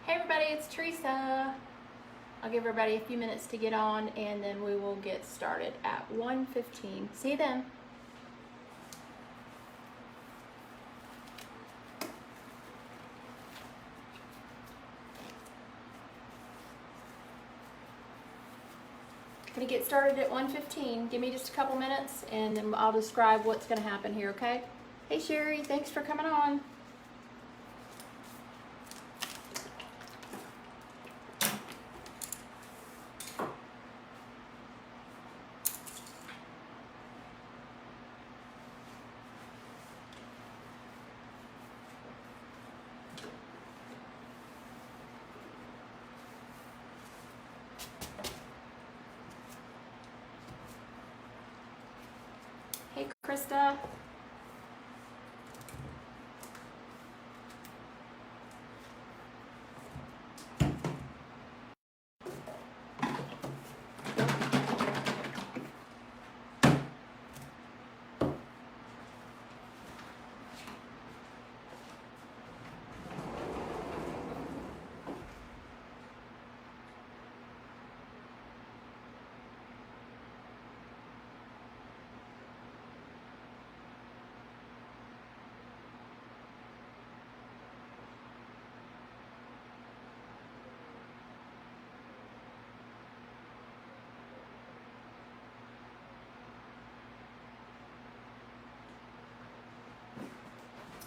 Hey everybody, it's Teresa. I'll give everybody a few minutes to get on and then we will get started at 1:15. See you then. I'm gonna get started at 1:15. Give me just a couple minutes and then I'll describe what's gonna happen here, okay? Hey Sherry, thanks for coming on. Hey Krista.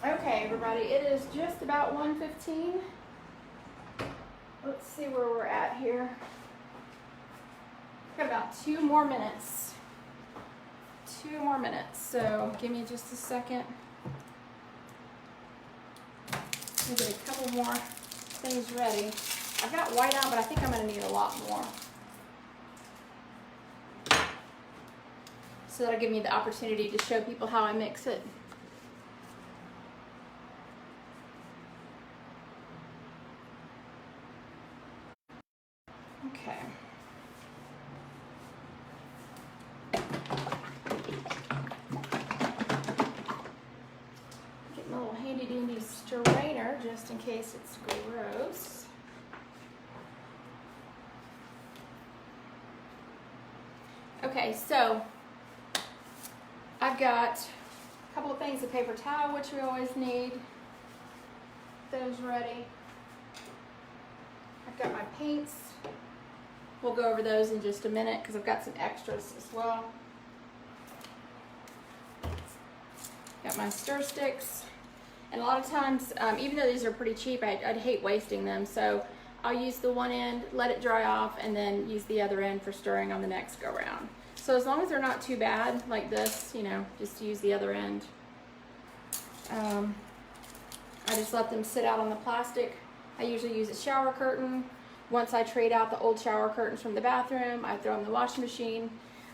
Okay, everybody, it is just about 1:15. Let's see where we're at here. Got about 2 more minutes. 2 more minutes, so give me just a second. Let me get a couple more things ready. I've got white out, but I think I'm going to need a lot more. So that'll give me the opportunity to show people how I mix it. Okay. Get my little handy dandy strainer just in case it's gross. Okay, so I've got a couple of things of paper towel, which we always need. Those ready. I've got my paints. We'll go over those in just a minute because I've got some extras as well. Got my stir sticks. And a lot of times, even though these are pretty cheap, I'd hate wasting them. So I'll use the one end, let it dry off, and then use the other end for stirring on the next go round. So as long as they're not too bad, like this, you know, just use the other end. I just let them sit out on the plastic. I usually use a shower curtain. Once I trade out the old shower curtains from the bathroom, I throw them in the washing machine,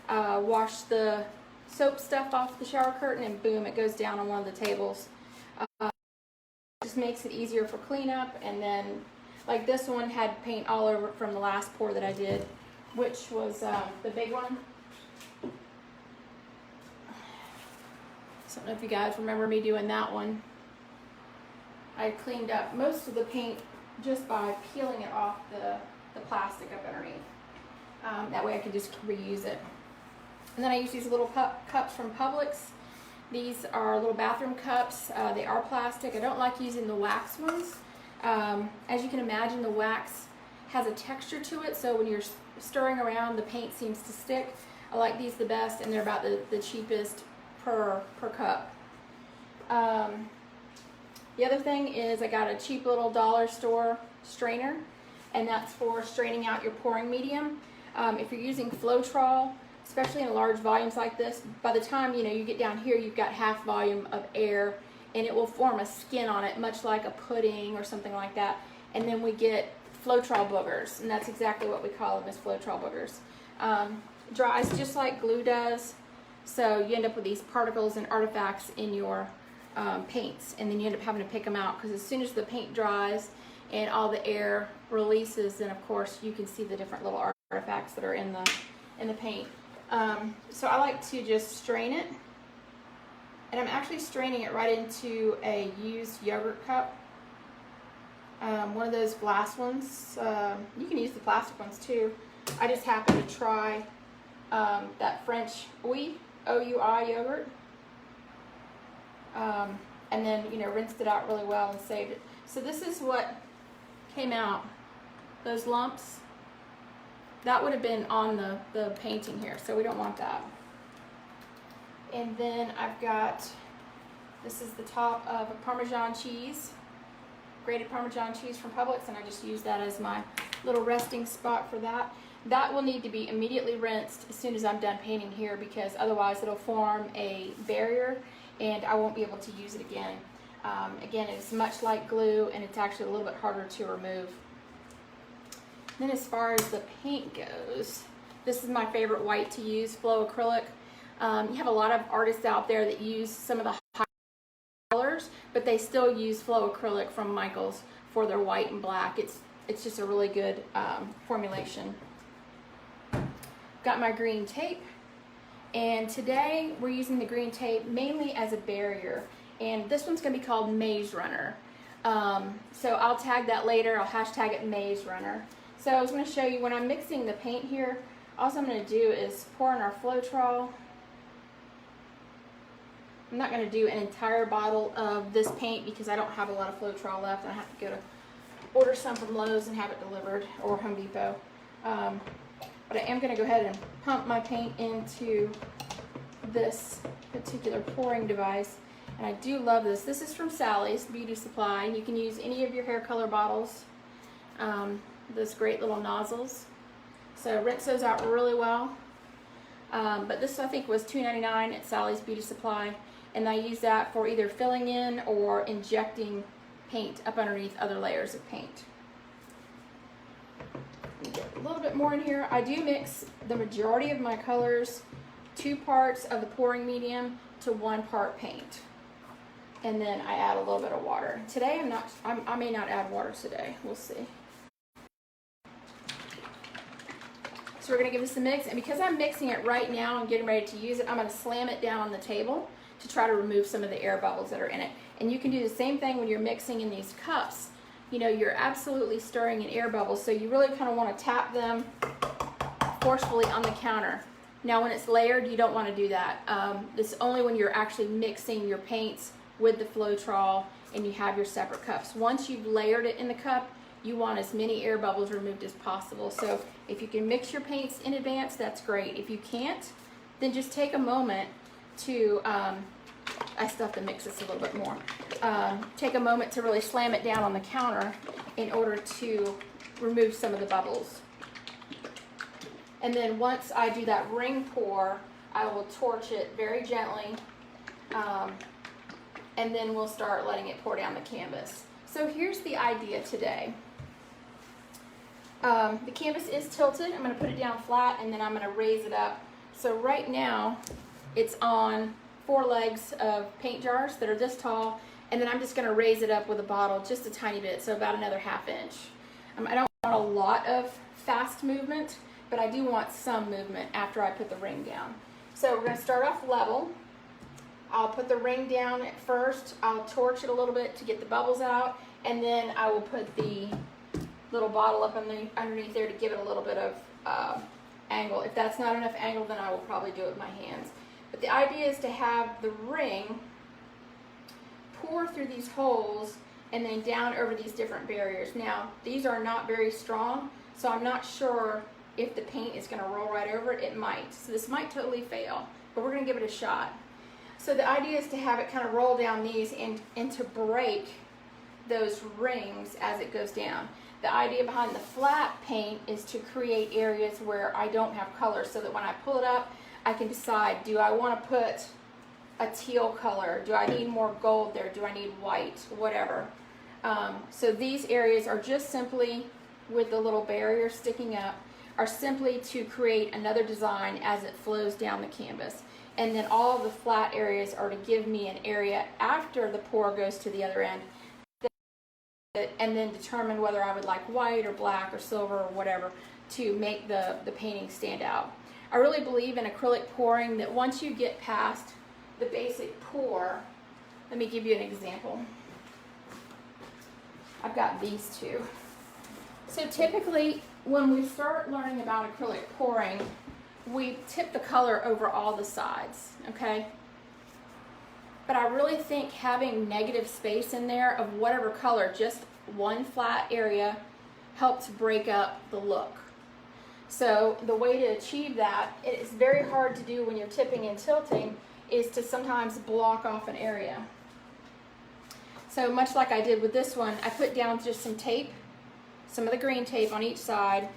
wash the soap stuff off the shower curtain, and boom, it goes down on one of the tables. Just makes it easier for cleanup. And then, like this one had paint all over it from the last pour that I did, which was the big one. I don't know if you guys remember me doing that one. I cleaned up most of the paint just by peeling it off the plastic up underneath. That way I can just reuse it. And then I use these little cups from Publix. These are little bathroom cups. They are plastic. I don't like using the wax ones. As you can imagine, the wax has a texture to it, so when you're stirring around, the paint seems to stick. I like these the best, and they're about the cheapest per cup. The other thing is I got a cheap little dollar store strainer, and that's for straining out your pouring medium. If you're using Floetrol, especially in large volumes like this, by the time you get down here, you've got half volume of air, and it will form a skin on it, much like a pudding or something like that. And then we get Floetrol boogers, and that's exactly what we call them, is Floetrol boogers. Dries just like glue does, so you end up with these particles and artifacts in your paints, and then you end up having to pick them out, because as soon as the paint dries and all the air releases, then of course you can see the different little artifacts that are in the paint. So I like to just strain it, and I'm actually straining it right into a used yogurt cup. one of those glass ones. You can use the plastic ones too. I just happened to try that French OUI yogurt. And then, you know, rinsed it out really well and saved it. So this is what came out. Those lumps, that would have been on the painting here, so we don't want that. And then I've got, this is the top of a Parmesan cheese, grated Parmesan cheese from Publix, and I just use that as my little resting spot for that. That will need to be immediately rinsed as soon as I'm done painting here, because otherwise it'll form a barrier and I won't be able to use it again. Again, it's much like glue, and it's actually a little bit harder to remove. Then as far as the paint goes, this is my favorite white to use, Flow Acrylic. You have a lot of artists out there that use some of the high colors, but they still use Flow Acrylic from Michaels for their white and black. It's just a really good formulation. Got my green tape, and today we're using the green tape mainly as a barrier, and this one's going to be called Maze Runner. So I'll tag that later. I'll hashtag it Maze Runner. So I was going to show you when I'm mixing the paint here, all I'm going to do is pour in our Floetrol. I'm not going to do an entire bottle of this paint because I don't have a lot of Floetrol left, and I have to go to order some from Lowe's and have it delivered, or Home Depot. But I am going to go ahead and pump my paint into this particular pouring device. And I do love this. This is from Sally's Beauty Supply. You can use any of your hair color bottles. Those great little nozzles. So rinse those out really well. But this I think was $2.99 at Sally's Beauty Supply. And I use that for either filling in or injecting paint up underneath other layers of paint. Get a little bit more in here. I do mix the majority of my colors, 2 parts of the pouring medium to 1 part paint, and then I add a little bit of water. Today I may not add water today. We'll see. So we're going to give this a mix, and because I'm mixing it right now and getting ready to use it, I'm going to slam it down on the table to try to remove some of the air bubbles that are in it. And you can do the same thing when you're mixing in these cups. You know, you're absolutely stirring in air bubbles, so you really kind of want to tap them forcefully on the counter. Now when it's layered, you don't want to do that. This is only when you're actually mixing your paints with the Floetrol and you have your separate cups. Once you've layered it in the cup, you want as many air bubbles removed as possible. So if you can mix your paints in advance, that's great. If you can't, then just take a moment to, I still have to mix this a little bit more. Take a moment to really slam it down on the counter in order to remove some of the bubbles. And then once I do that ring pour, I will torch it very gently, and then we'll start letting it pour down the canvas. So here's the idea today. The canvas is tilted. I'm going to put it down flat, and then I'm going to raise it up. So right now it's on 4 legs of paint jars that are this tall, and then I'm just going to raise it up with a bottle just a tiny bit, so about another ½ inch. I don't want a lot of fast movement, but I do want some movement after I put the ring down. So we're going to start off level. I'll put the ring down at first. I'll torch it a little bit to get the bubbles out, and then I will put the little bottle up underneath there to give it a little bit of angle. If that's not enough angle, then I will probably do it with my hands. But the idea is to have the ring pour through these holes and then down over these different barriers. Now, these are not very strong, so I'm not sure if the paint is going to roll right over it. It might. So this might totally fail, but we're going to give it a shot. So the idea is to have it kind of roll down these and to break those rings as it goes down. The idea behind the flat paint is to create areas where I don't have color, so that when I pull it up, I can decide, do I want to put a teal color? Do I need more gold there? Do I need white? Whatever. So these areas are just simply, with the little barrier sticking up, are simply to create another design as it flows down the canvas. And then all of the flat areas are to give me an area after the pour goes to the other end, and then determine whether I would like white or black or silver or whatever to make the painting stand out. I really believe in acrylic pouring that once you get past the basic pour, let me give you an example. I've got these two. So typically, when we start learning about acrylic pouring, we tip the color over all the sides, okay? But I really think having negative space in there of whatever color, just one flat area, helps break up the look. So the way to achieve that, it is very hard to do when you're tipping and tilting, is to sometimes block off an area. So much like I did with this one, I put down just some tape, some of the green tape on each side,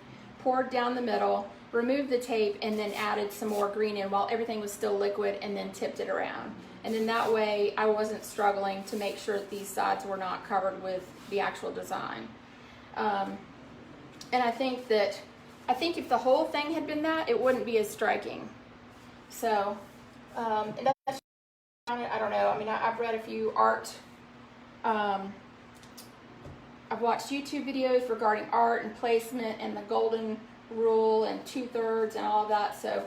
poured down the middle, removed the tape, and then added some more green in while everything was still liquid, and then tipped it around. And then that way I wasn't struggling to make sure that these sides were not covered with the actual design. And I think if the whole thing had been that, it wouldn't be as striking. So, and that's, I don't know, I mean, I've read a few art, I've watched YouTube videos regarding art and placement and the golden rule and 2/3 and all of that. So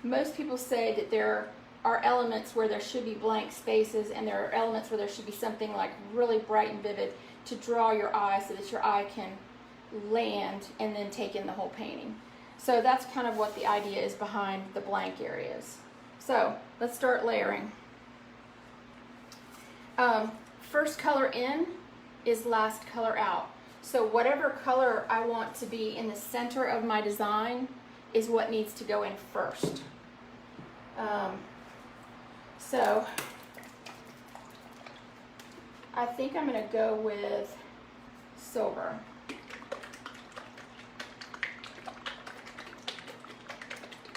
most people say that there are elements where there should be blank spaces, and there are elements where there should be something like really bright and vivid to draw your eye so that your eye can land and then take in the whole painting. So that's kind of what the idea is behind the blank areas. So let's start layering. First color in is last color out. So whatever color I want to be in the center of my design is what needs to go in first. So I think I'm going to go with silver.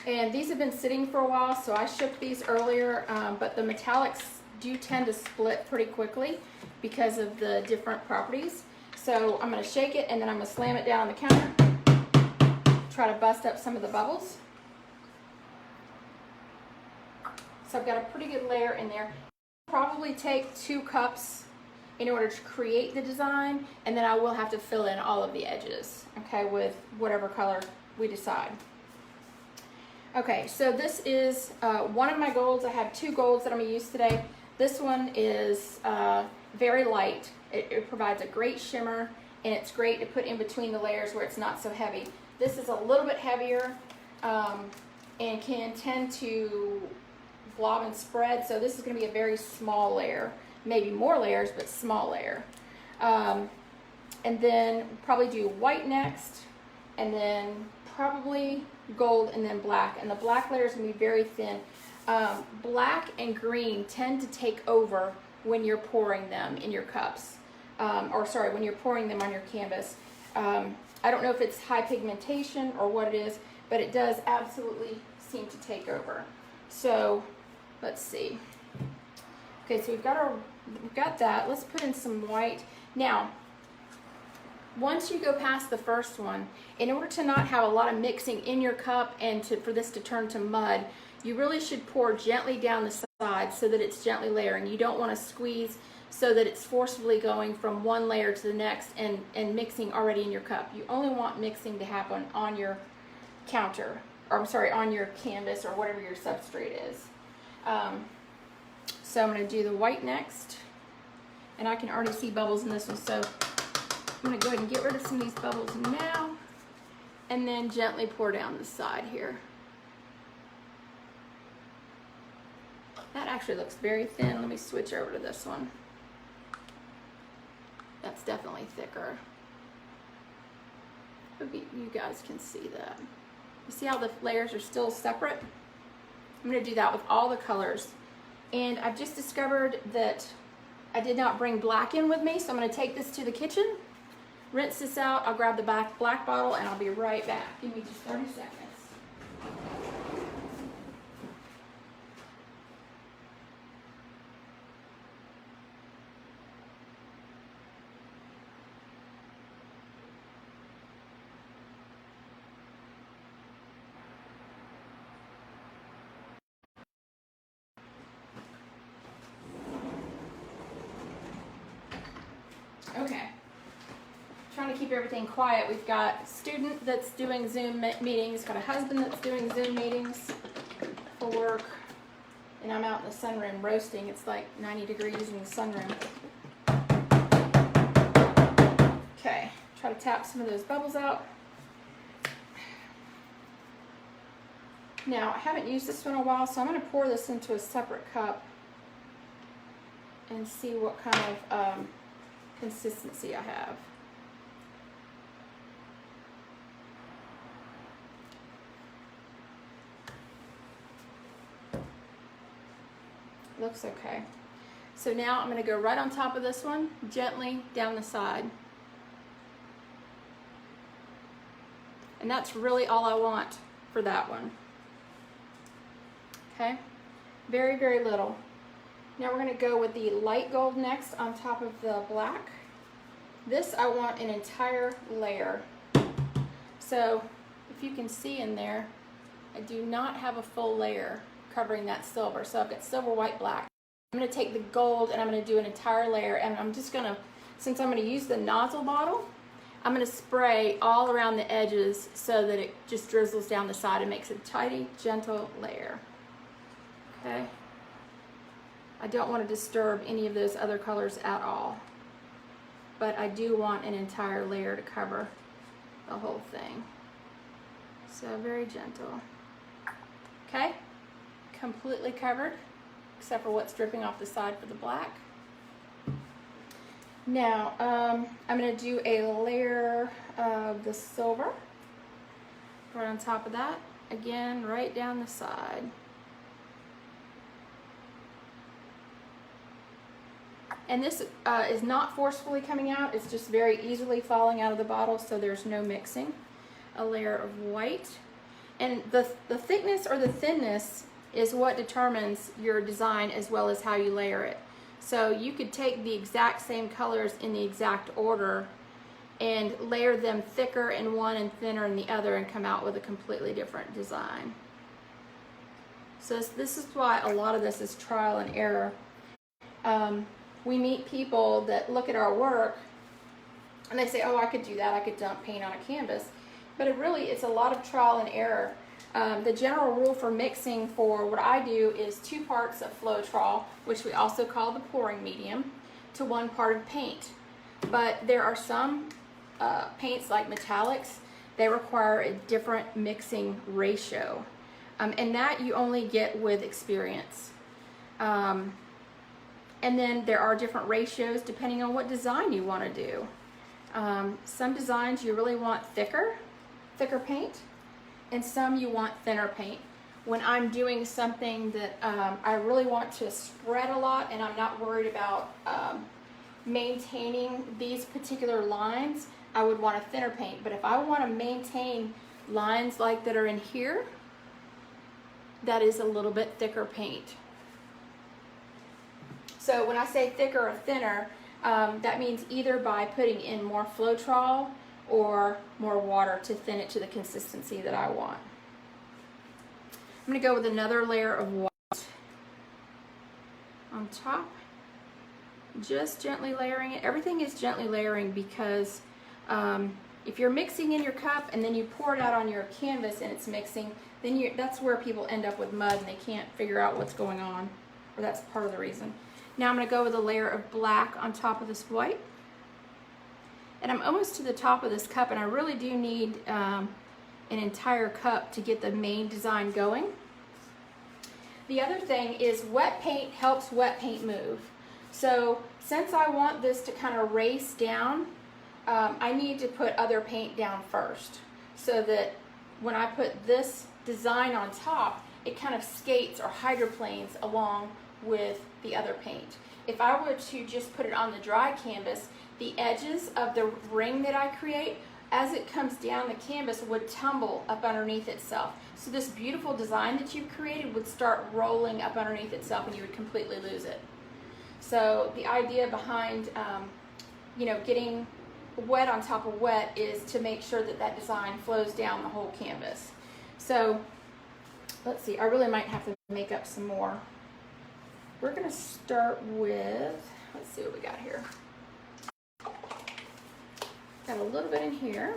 And these have been sitting for a while, so I shook these earlier, but the metallics do tend to split pretty quickly because of the different properties. So I'm going to shake it, and then I'm going to slam it down on the counter, try to bust up some of the bubbles. So I've got a pretty good layer in there. Probably take 2 cups in order to create the design, and then I will have to fill in all of the edges, okay, with whatever color we decide. Okay, so this is one of my golds. I have 2 golds that I'm going to use today. This one is very light. It provides a great shimmer, and it's great to put in between the layers where it's not so heavy. This is a little bit heavier and can tend to blob and spread, so this is going to be a very small layer. Maybe more layers, but small layer. And then probably do white next, and then probably gold, and then black. And the black layer is going to be very thin. Black and green tend to take over when you're pouring them in your cups. Or sorry, when you're pouring them on your canvas. I don't know if it's high pigmentation or what it is, but it does absolutely seem to take over. So let's see. Okay, so we've got that. Let's put in some white. Now, once you go past the first one, in order to not have a lot of mixing in your cup and for this to turn to mud, you really should pour gently down the side so that it's gently layering. You don't want to squeeze so that it's forcibly going from one layer to the next and mixing already in your cup. You only want mixing to happen on your counter, or I'm sorry, on your canvas or whatever your substrate is. So I'm going to do the white next, and I can already see bubbles in this one, so I'm going to go ahead and get rid of some of these bubbles now, and then gently pour down the side here. That actually looks very thin. Let me switch over to this one. That's definitely thicker. Maybe you guys can see that. You see how the layers are still separate? I'm going to do that with all the colors. And I've just discovered that I did not bring black in with me, so I'm going to take this to the kitchen, rinse this out. I'll grab the black bottle, and I'll be right back. Give me just 30 seconds. Okay, trying to keep everything quiet. We've got a student that's doing Zoom meetings, got a husband that's doing Zoom meetings for work, and I'm out in the sunroom roasting. It's like 90 degrees in the sunroom. Okay, try to tap some of those bubbles out. Now, I haven't used this one in a while, so I'm going to pour this into a separate cup and see what kind of consistency I have. Looks okay. So now I'm going to go right on top of this one, gently down the side. And that's really all I want for that one. Okay, very, very little. Now we're going to go with the light gold next on top of the black. This I want an entire layer. So if you can see in there, I do not have a full layer covering that silver. So I've got silver, white, black. I'm going to take the gold and I'm going to do an entire layer, and I'm just going to, since I'm going to use the nozzle bottle, I'm going to spray all around the edges so that it just drizzles down the side and makes a tidy, gentle layer. Okay, I don't want to disturb any of those other colors at all, but I do want an entire layer to cover the whole thing. So very gentle. Okay, completely covered except for what's dripping off the side for the black. Now I'm going to do a layer of the silver right on top of that, again right down the side. And this is not forcefully coming out, it's just very easily falling out of the bottle, so there's no mixing. A layer of white. And the thickness or the thinness is what determines your design as well as how you layer it. So you could take the exact same colors in the exact order and layer them thicker in one and thinner in the other and come out with a completely different design. So this is why a lot of this is trial and error. We meet people that look at our work and they say, oh, I could do that, I could dump paint on a canvas. But it's a lot of trial and error. The general rule for mixing for what I do is 2 parts of Floetrol, which we also call the pouring medium, to 1 part of paint. But there are some paints like metallics, they require a different mixing ratio. And that you only get with experience. And then there are different ratios depending on what design you want to do. Some designs you really want thicker paint, and some you want thinner paint. When I'm doing something that I really want to spread a lot and I'm not worried about maintaining these particular lines, I would want a thinner paint. But if I want to maintain lines like that are in here, that is a little bit thicker paint. So when I say thicker or thinner, that means either by putting in more Floetrol or more water to thin it to the consistency that I want. I'm going to go with another layer of white on top, just gently layering it. Everything is gently layering because if you're mixing in your cup and then you pour it out on your canvas and it's mixing, then that's where people end up with mud and they can't figure out what's going on, or that's part of the reason. Now I'm going to go with a layer of black on top of this white. And I'm almost to the top of this cup, and I really do need an entire cup to get the main design going. The other thing is wet paint helps wet paint move. So since I want this to kind of race down, I need to put other paint down first so that when I put this design on top, it kind of skates or hydroplanes along with the other paint. If I were to just put it on the dry canvas, the edges of the ring that I create, as it comes down the canvas, would tumble up underneath itself. So this beautiful design that you've created would start rolling up underneath itself and you would completely lose it. So the idea behind getting wet on top of wet is to make sure that that design flows down the whole canvas. So let's see, I really might have to make up some more. We're going to start with, let's see what we got here. Got a little bit in here.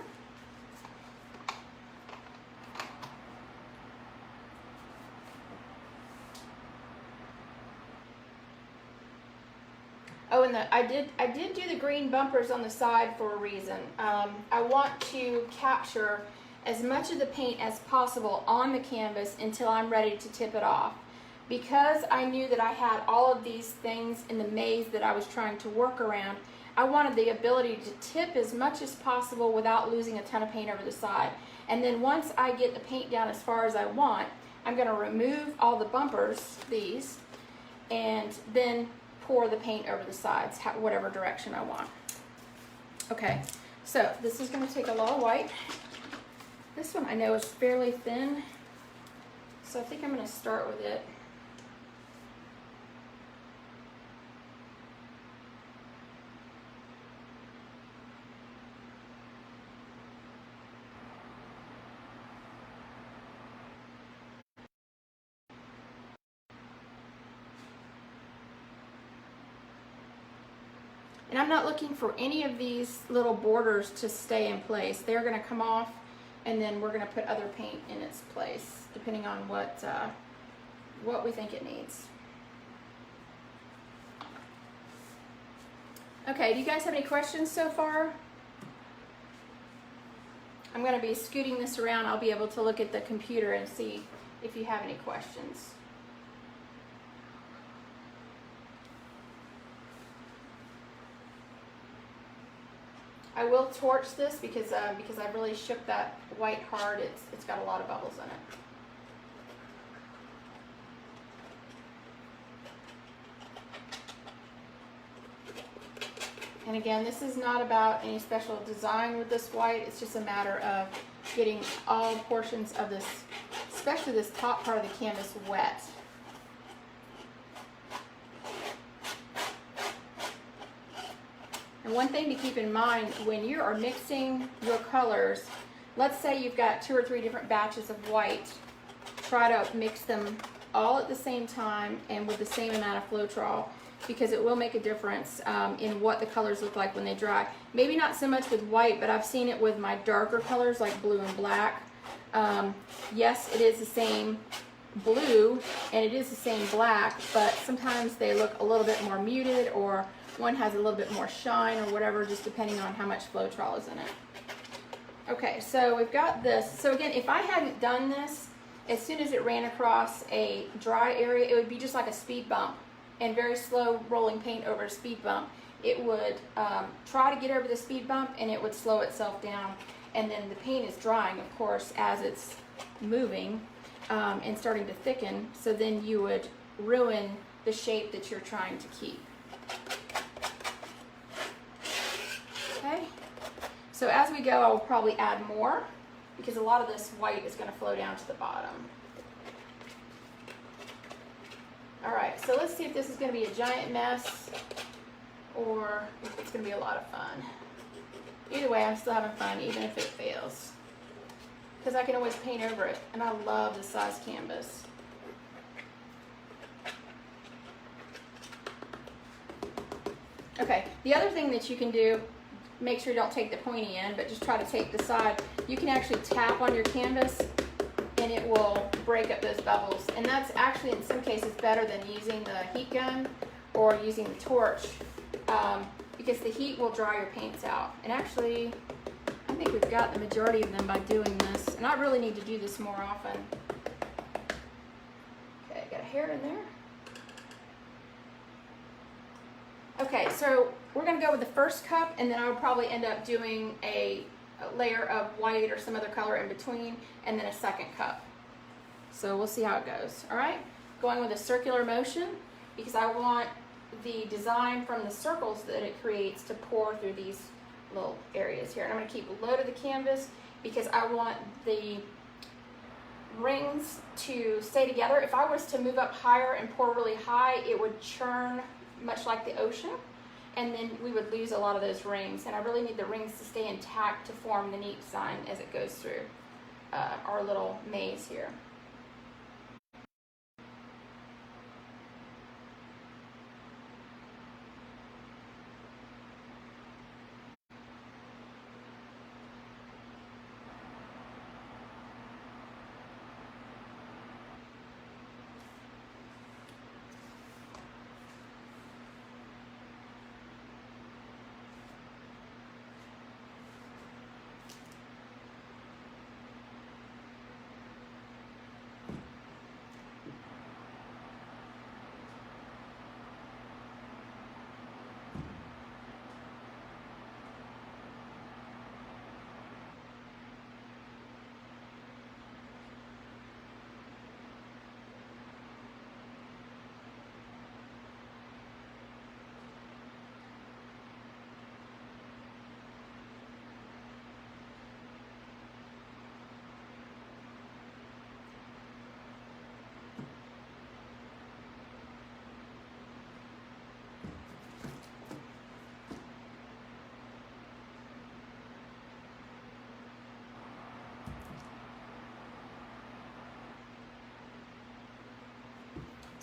Oh, and I did do the green bumpers on the side for a reason. I want to capture as much of the paint as possible on the canvas until I'm ready to tip it off. Because I knew that I had all of these things in the maze that I was trying to work around, I wanted the ability to tip as much as possible without losing a ton of paint over the side. And then once I get the paint down as far as I want, I'm going to remove all the bumpers, these, and then pour the paint over the sides, whatever direction I want. Okay, so this is going to take a lot of white. This one I know is fairly thin, so I think I'm going to start with it. And I'm not looking for any of these little borders to stay in place. They're going to come off, and then we're going to put other paint in its place, depending on what we think it needs. Okay, do you guys have any questions so far? I'm going to be scooting this around. I'll be able to look at the computer and see if you have any questions. I will torch this because I really shook that white hard. It's got a lot of bubbles in it. And again, this is not about any special design with this white. It's just a matter of getting all portions of this, especially this top part of the canvas, wet. And one thing to keep in mind when you are mixing your colors, let's say you've got 2 or 3 different batches of white, try to mix them all at the same time and with the same amount of Floetrol, because it will make a difference in what the colors look like when they dry. Maybe not so much with white, but I've seen it with my darker colors like blue and black. Yes, it is the same blue and it is the same black, but sometimes they look a little bit more muted, or one has a little bit more shine or whatever, just depending on how much Floetrol is in it. Okay, so we've got this. So again, if I hadn't done this, as soon as it ran across a dry area, it would be just like a speed bump, and very slow rolling paint over a speed bump. It would try to get over the speed bump and it would slow itself down. And then the paint is drying, of course, as it's moving and starting to thicken. So then you would ruin the shape that you're trying to keep. Okay, so as we go, I will probably add more because a lot of this white is going to flow down to the bottom. All right, so let's see if this is going to be a giant mess or if it's going to be a lot of fun. Either way, I'm still having fun, even if it fails, because I can always paint over it, and I love this size canvas. Okay, the other thing that you can do, make sure you don't take the pointy end, but just try to take the side. You can actually tap on your canvas and it will break up those bubbles. And that's actually in some cases better than using the heat gun or using the torch, because the heat will dry your paints out. And actually, I think we've got the majority of them by doing this. And I really need to do this more often. Okay, got a hair in there. Okay, so we're going to go with the first cup, and then I would probably end up doing a layer of white or some other color in between, and then a second cup. So we'll see how it goes. All right, going with a circular motion because I want the design from the circles that it creates to pour through these little areas here. And I'm going to keep low to the canvas because I want the rings to stay together. If I was to move up higher and pour really high, it would churn much like the ocean, and then we would lose a lot of those rings. And I really need the rings to stay intact to form the neat design as it goes through our little maze here.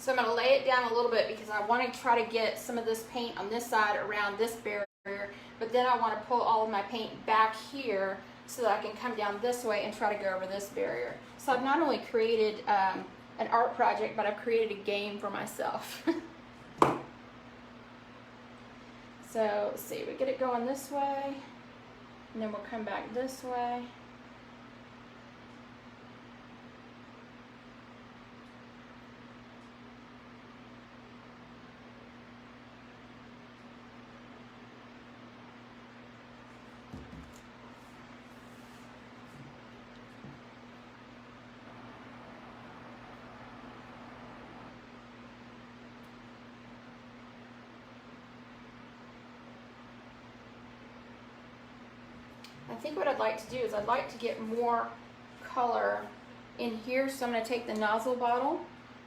So I'm going to lay it down a little bit because I want to try to get some of this paint on this side around this barrier, but then I want to pull all of my paint back here so that I can come down this way and try to go over this barrier. So I've not only created an art project, but I've created a game for myself. So let's see, we get it going this way, and then we'll come back this way. I think what I'd like to do is I'd like to get more color in here, so I'm going to take the nozzle bottle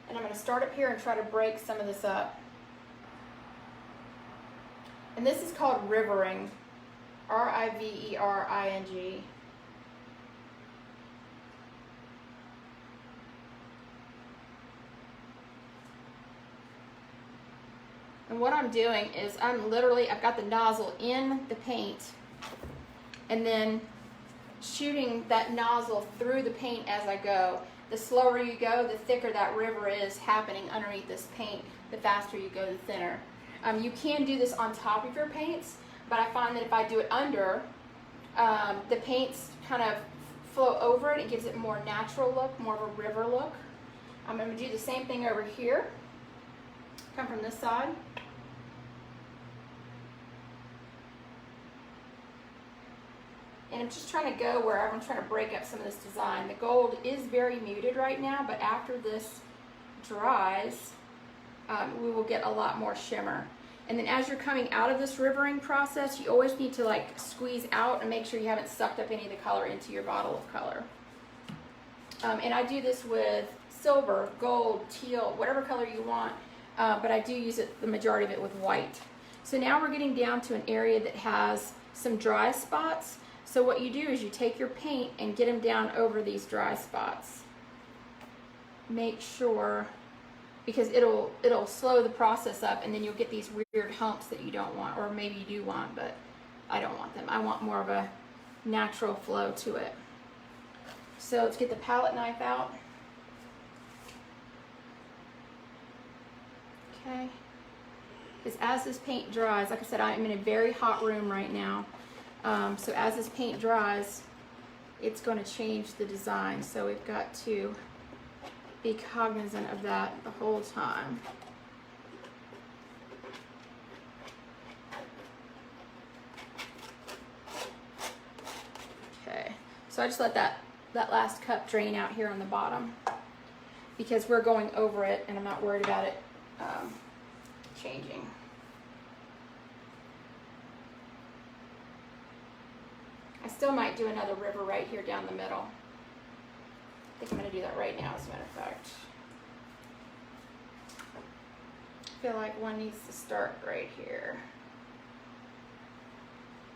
and I'm going to start up here and try to break some of this up. And this is called rivering, R-I-V-E-R-I-N-G. And what I'm doing is I've got the nozzle in the paint and then shooting that nozzle through the paint as I go. The slower you go, the thicker that river is happening underneath this paint. The faster you go, the thinner. You can do this on top of your paints, but I find that if I do it under, the paints kind of flow over it. It gives it a more natural look, more of a river look. I'm going to do the same thing over here. Come from this side. And I'm just trying to go wherever I'm trying to break up some of this design. The gold is very muted right now, but after this dries, we will get a lot more shimmer. And then as you're coming out of this rivering process, you always need to like squeeze out and make sure you haven't sucked up any of the color into your bottle of color. And I do this with silver, gold, teal, whatever color you want, but I do use it, the majority of it, with white. So now we're getting down to an area that has some dry spots. So what you do is you take your paint and get them down over these dry spots. Make sure, because it'll slow the process up, and then you'll get these weird humps that you don't want, or maybe you do want, but I don't want them. I want more of a natural flow to it. So let's get the palette knife out. Okay. Because as this paint dries, like I said, I'm in a very hot room right now. So as this paint dries, it's going to change the design. So we've got to be cognizant of that the whole time. Okay, so I just let that last cup drain out here on the bottom because we're going over it and I'm not worried about it changing. I still might do another river right here down the middle. I think I'm going to do that right now, as a matter of fact. I feel like one needs to start right here.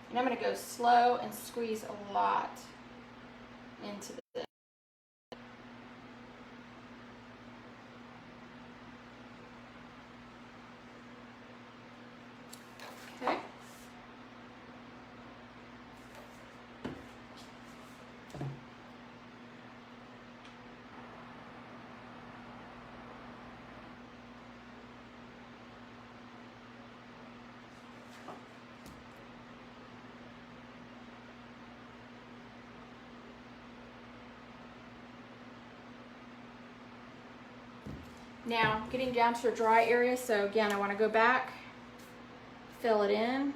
And I'm going to go slow and squeeze a lot into this. Okay. Now, getting down to a dry area, so again, I want to go back, fill it in,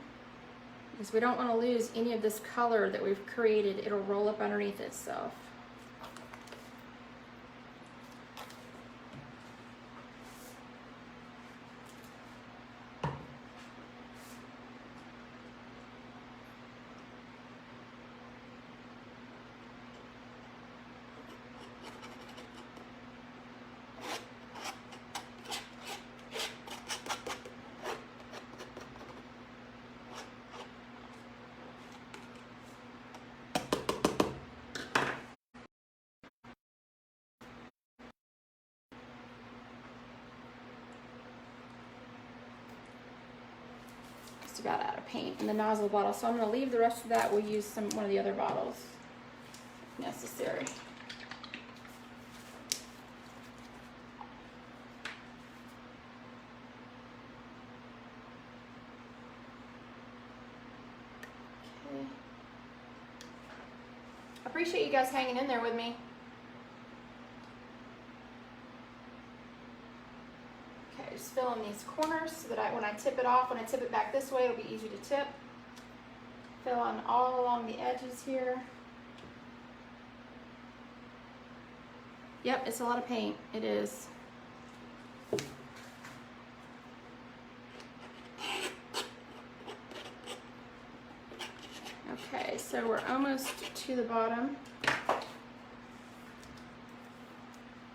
because we don't want to lose any of this color that we've created. It'll roll up underneath itself. just about out of paint in the nozzle bottle, so I'm going to leave the rest of that. We'll use one of the other bottles if necessary. Okay. I appreciate you guys hanging in there with me. Just fill in these corners so that when I tip it off, when I tip it back this way, it'll be easy to tip. Fill in all along the edges here. Yep, it's a lot of paint. It is. Okay, so we're almost to the bottom.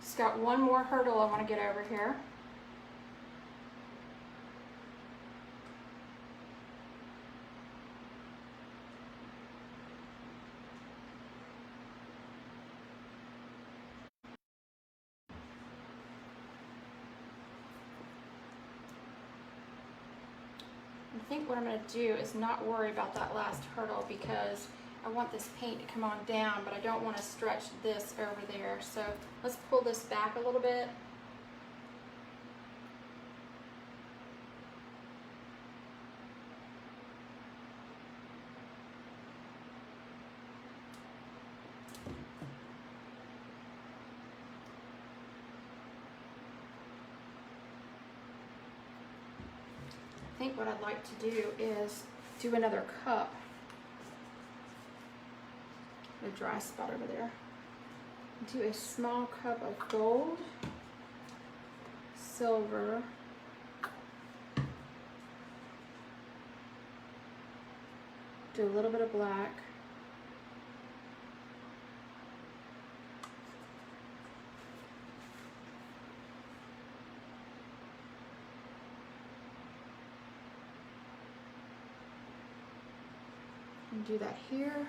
Just got one more hurdle I want to get over here. I think what I'm going to do is not worry about that last hurdle because I want this paint to come on down, but I don't want to stretch this over there. So let's pull this back a little bit. I think what I'd like to do is do another cup. A dry spot over there. Do a small cup of gold, silver, do a little bit of black, and do that here.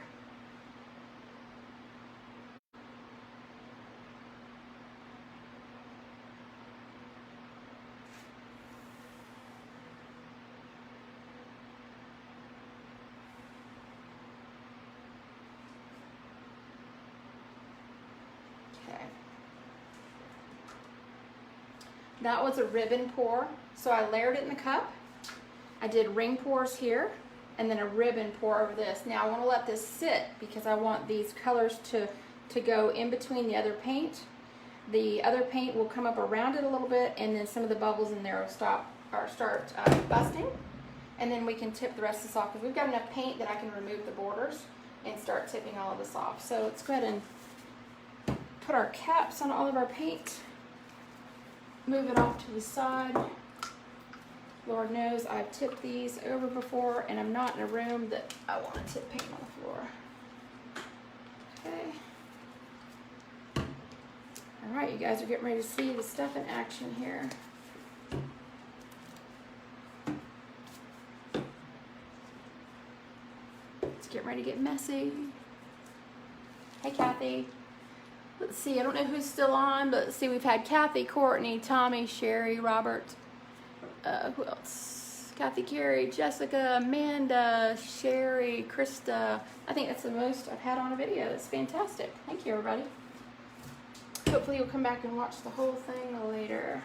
Okay. That was a ribbon pour, so I layered it in the cup. I did ring pours here, and then a ribbon pour over this. Now I want to let this sit because I want these colors to go in between the other paint. The other paint will come up around it a little bit, and then some of the bubbles in there will start busting, and then we can tip the rest of this off because we've got enough paint that I can remove the borders and start tipping all of this off. So let's go ahead and put our caps on all of our paint. Move it off to the side. Lord knows I've tipped these over before, and I'm not in a room that I want to tip paint on the floor. Okay. All right, you guys are getting ready to see the stuff in action here. It's getting ready to get messy. Hey, Kathy. Let's see, I don't know who's still on, but let's see, we've had Kathy, Courtney, Tommy, Sherry, Robert, who else? Kathy, Carey, Jessica, Amanda, Sherry, Krista. I think that's the most I've had on a video. It's fantastic. Thank you, everybody. Hopefully you'll come back and watch the whole thing later.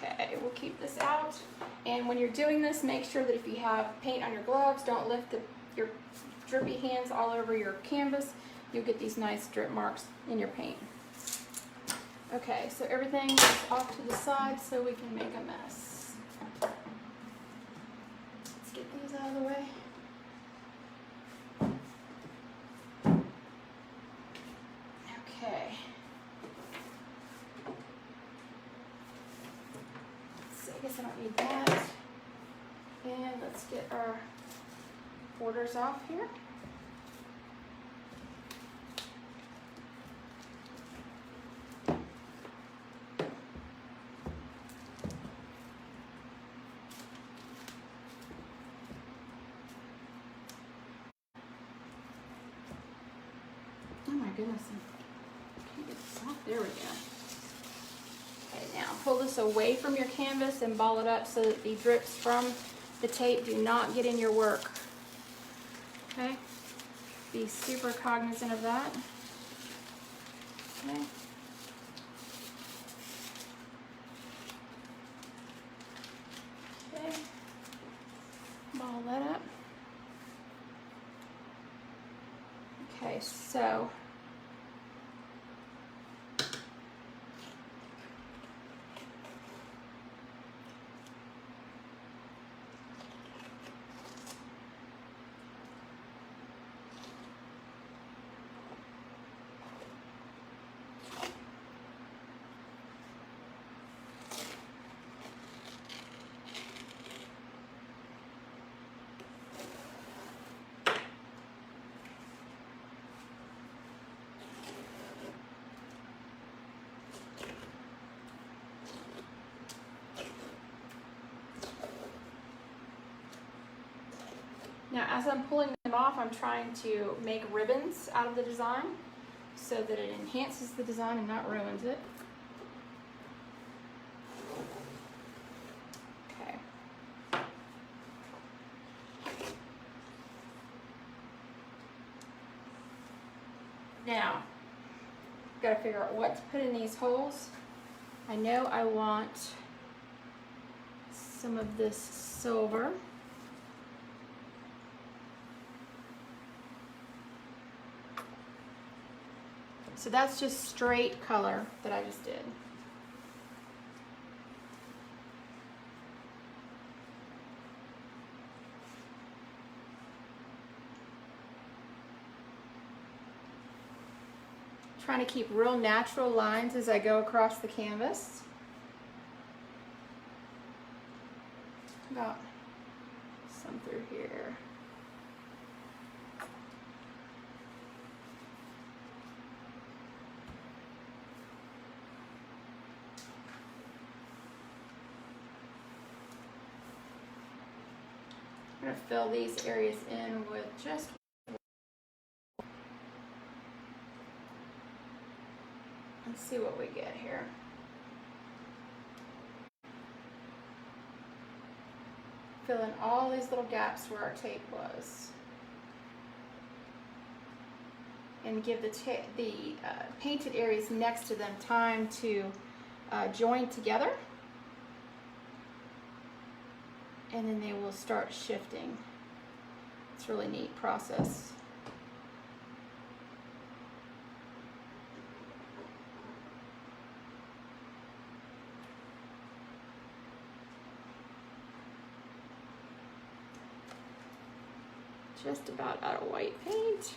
Okay, we'll keep this out. And when you're doing this, make sure that if you have paint on your gloves, don't lift your drippy hands all over your canvas. You'll get these nice drip marks in your paint. Okay, so everything is off to the side so we can make a mess. Let's get these out of the way. Okay. Let's see, I guess I don't need that. And let's get our borders off here. Oh my goodness, I can't get this off. There we go. Okay, now pull this away from your canvas and ball it up so that the drips from the tape do not get in your work. Okay? Be super cognizant of that. Okay. Okay. Ball that up. Okay, so now, as I'm pulling them off, I'm trying to make ribbons out of the design so that it enhances the design and not ruins it. Okay. Now, got to figure out what to put in these holes. I know I want some of this silver. So that's just straight color that I just did. Trying to keep real natural lines as I go across the canvas. Got some through here. I'm going to fill these areas in with just let's see what we get here. Fill in all these little gaps where our tape was. And give the painted areas next to them time to join together. And then they will start shifting. It's a really neat process. Just about out of white paint.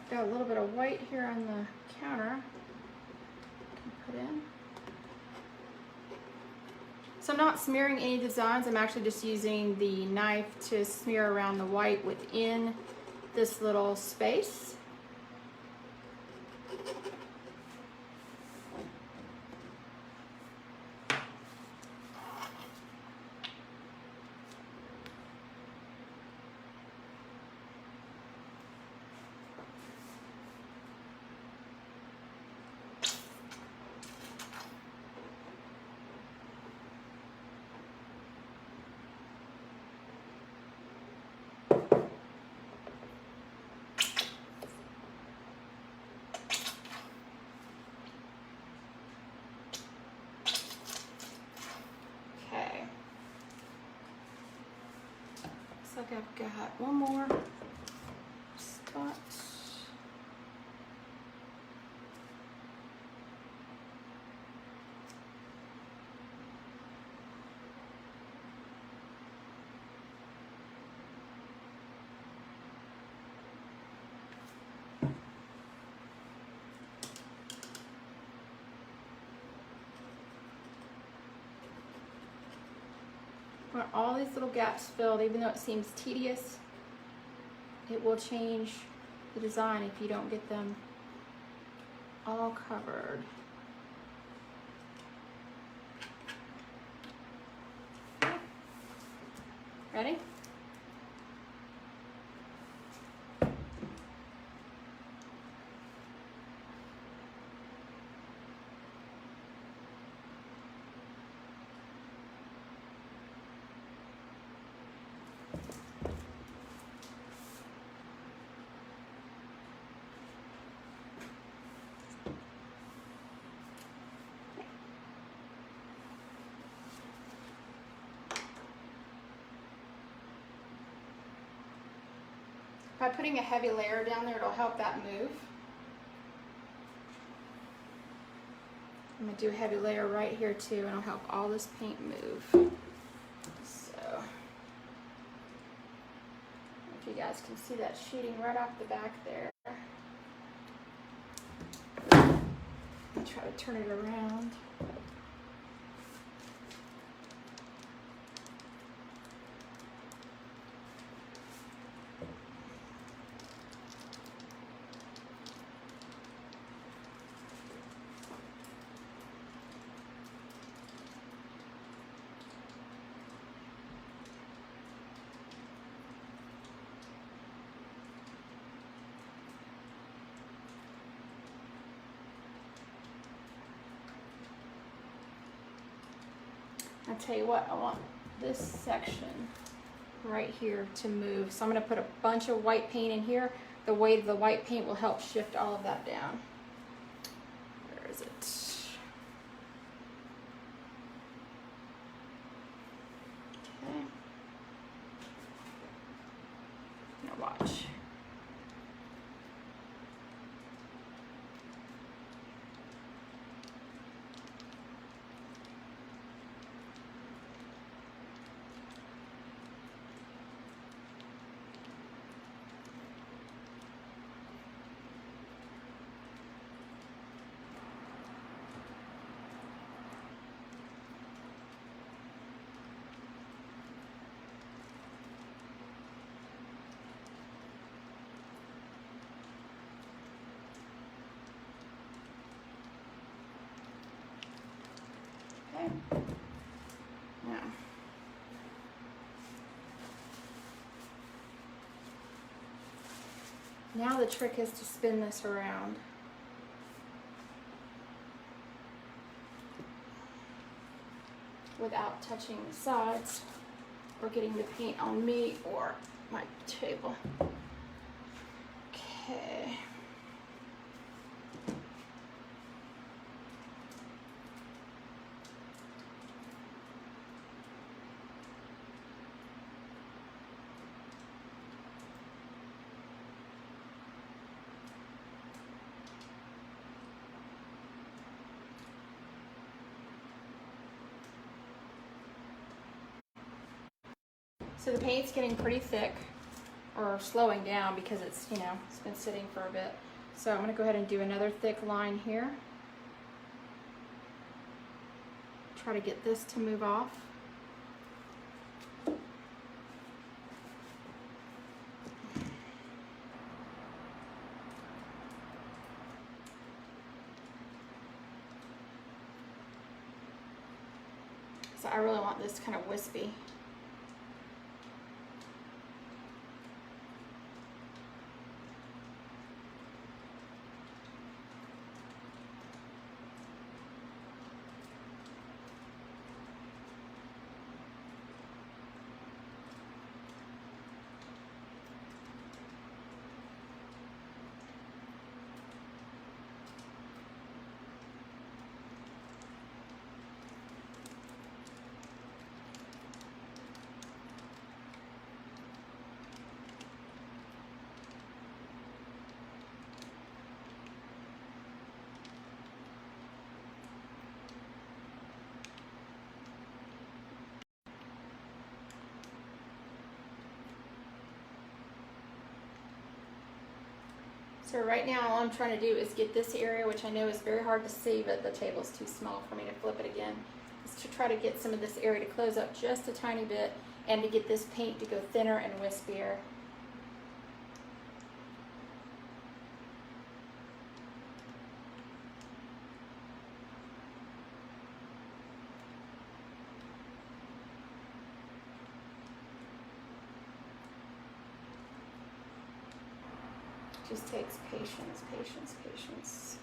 Got a little bit of white here on the counter. Put in. So I'm not smearing any designs. I'm actually just using the knife to smear around the white within this little space. Looks like I've got one more spot. I want all these little gaps filled. Even though it seems tedious, it will change the design if you don't get them all covered. Ready? By putting a heavy layer down there, it'll help that move. I'm going to do a heavy layer right here too, and it'll help all this paint move. So, if you guys can see that sheeting right off the back there. I'll try to turn it around. I'll tell you what, I want this section right here to move. So I'm going to put a bunch of white paint in here. The way the white paint will help shift all of that down. Where is it? Okay. Now watch. Okay. Now the trick is to spin this around. Without touching the sides or getting the paint on me or my table. Okay. So the paint's getting pretty thick, or slowing down because it's, you know, it's been sitting for a bit. So I'm going to go ahead and do another thick line here. Try to get this to move off. So I really want this kind of wispy. So right now all I'm trying to do is get this area, which I know is very hard to see, but the table's too small for me to flip it again. is to try to get some of this area to close up just a tiny bit and to get this paint to go thinner and wispier. Just takes patience, patience, patience.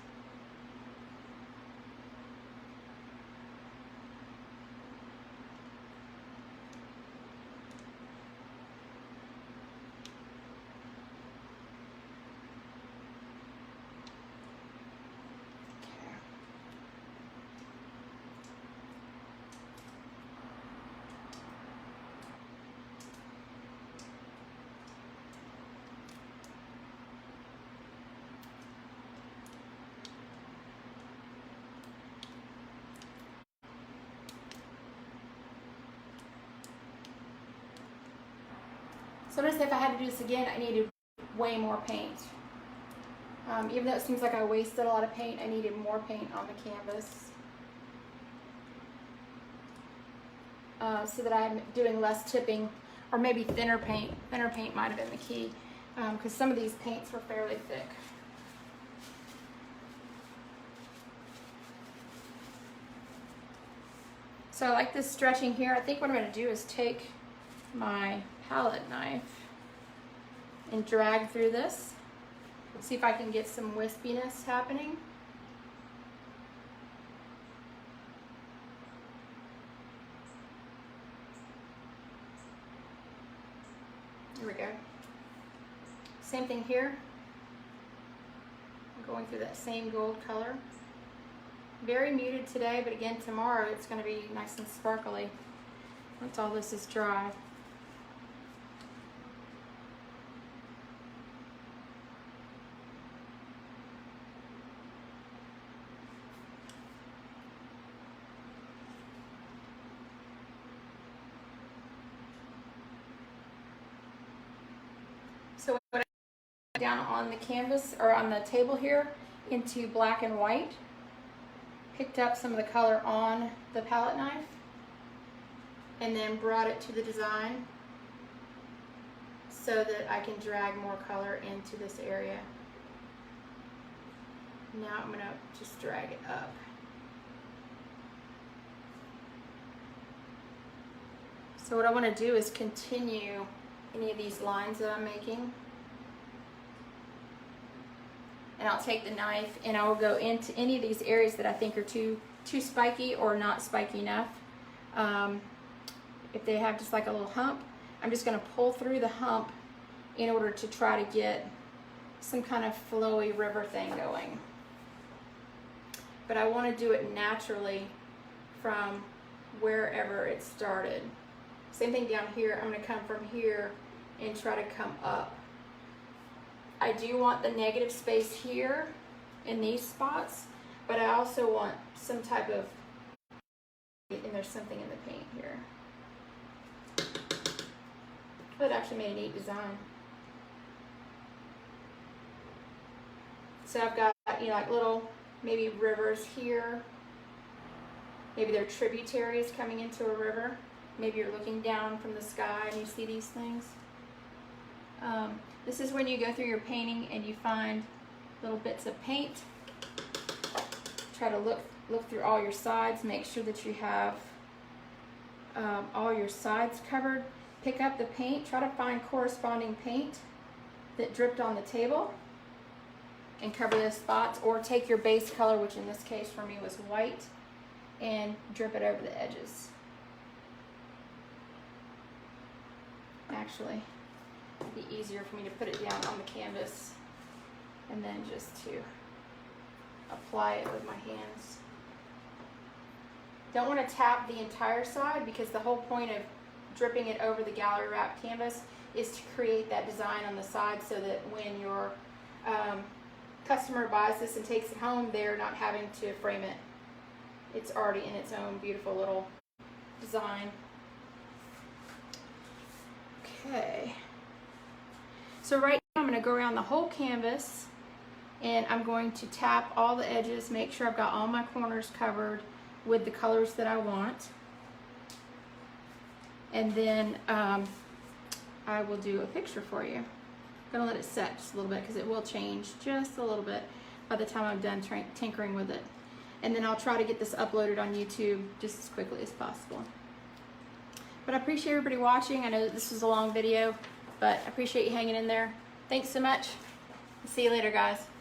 So notice if I had to do this again, I needed way more paint. Even though it seems like I wasted a lot of paint, I needed more paint on the canvas. So that I'm doing less tipping, or maybe thinner paint. Thinner paint might have been the key, because some of these paints were fairly thick. So I like this stretching here. I think what I'm going to do is take my palette knife and drag through this. See if I can get some wispiness happening. Here we go. Same thing here. I'm going through that same gold color. Very muted today, but again tomorrow it's going to be nice and sparkly once all this is dry. So when I put down on the canvas or on the table here into black and white, picked up some of the color on the palette knife and then brought it to the design so that I can drag more color into this area. Now I'm going to just drag it up. So what I want to do is continue any of these lines that I'm making. And I'll take the knife and I will go into any of these areas that I think are too spiky or not spiky enough. If they have just like a little hump, I'm just going to pull through the hump in order to try to get some kind of flowy river thing going. But I want to do it naturally from wherever it started. Same thing down here. I'm going to come from here and try to come up. I do want the negative space here in these spots, but I also want some type of, and there's something in the paint here. But it actually made a neat design. So I've got, you know, like little maybe rivers here. Maybe they're tributaries coming into a river. Maybe you're looking down from the sky and you see these things. This is when you go through your painting and you find little bits of paint. Try to look through all your sides. Make sure that you have all your sides covered. Pick up the paint. Try to find corresponding paint that dripped on the table and cover those spots. Or take your base color, which in this case for me was white, and drip it over the edges. Actually, it'd be easier for me to put it down on the canvas and then just to apply it with my hands. Don't want to tap the entire side because the whole point of dripping it over the gallery wrap canvas is to create that design on the side so that when your customer buys this and takes it home, they're not having to frame it. It's already in its own beautiful little design. Okay, so right now I'm going to go around the whole canvas and I'm going to tap all the edges, make sure I've got all my corners covered, with the colors that I want. And then I will do a picture for you. I'm gonna let it set just a little bit because it will change just a little bit by the time I'm done tinkering with it. And then I'll try to get this uploaded on YouTube just as quickly as possible. But I appreciate everybody watching. I know that this was a long video, but I appreciate you hanging in there. Thanks so much. See you later, guys.